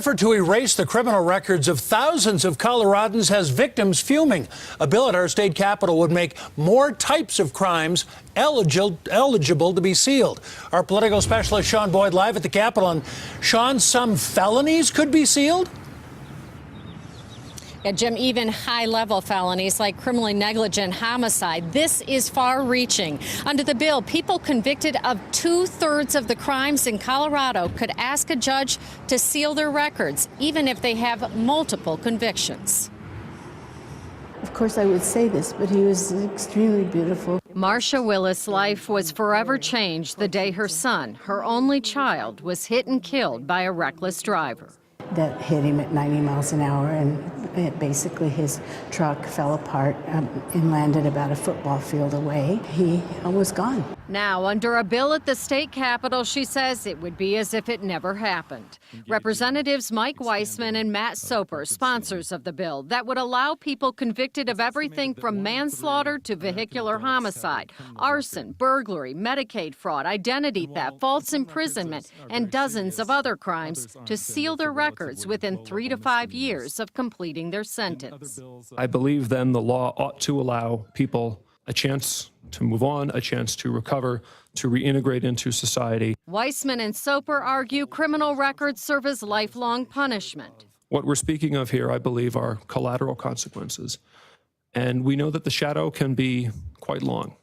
Effort to erase the criminal records of thousands of Coloradans has victims fuming. A bill at our state capitol would make more types of crimes eligible to be sealed. Our political specialist Sean Boyd live at the Capitol. And Sean, some felonies could be sealed? Yeah, Jim, even high-level felonies like criminally negligent homicide. This is far-reaching. Under the bill, people convicted of 2/3 of the crimes in Colorado could ask a judge to seal their records, even if they have multiple convictions. Of course, I would say this, but he was extremely beautiful. Marcia Willis' life was forever changed the day her son, her only child, was hit and killed by a reckless driver. That hit him at 90 miles an hour, and basically his truck fell apart and landed about a football field away. He was gone. Now, under a bill at the state capitol, she says it would be as if it never happened. Representatives Mike Weissman and Matt Soper, sponsors of the bill, that would allow people convicted of everything from manslaughter to vehicular homicide, arson, burglary, Medicaid fraud, identity theft, false imprisonment, and dozens of other crimes to seal their records within 3 to 5 years of completing their sentence. I believe then the law ought to allow people a chance to move on, a chance to recover, to reintegrate into society. Weissman and Soper argue criminal records serve as lifelong punishment. What we're speaking of here, I believe, are collateral consequences. And we know that the shadow can be quite long.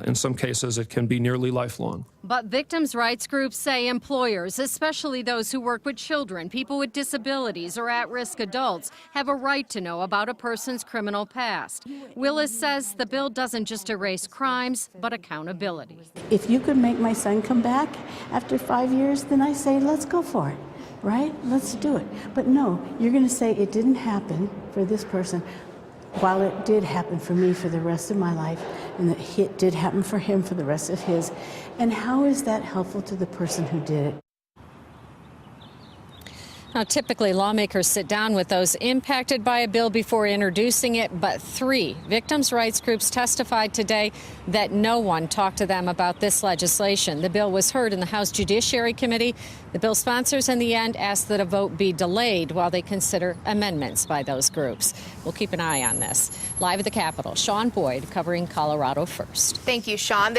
In some cases, it can be nearly lifelong. But victims' rights groups say employers, especially those who work with children, people with disabilities, or at-risk adults, have a right to know about a person's criminal past. Willis says the bill doesn't just erase crimes, but accountability. If you could make my son come back after 5 years, then I say, let's go for it, right? Let's do it. But no, you're going to say it didn't happen for this person, while it did happen for me for the rest of my life, and that it did happen for him for the rest of his. And how is that helpful to the person who did it? Now, typically, lawmakers sit down with those impacted by a bill before introducing it, but 3 victims' rights groups testified today that no one talked to them about this legislation. The bill was heard in the House Judiciary Committee. The bill sponsors, in the end, asked that a vote be delayed while they consider amendments by those groups. We'll keep an eye on this. Live at the Capitol, Sean Boyd covering Colorado First. Thank you, Sean.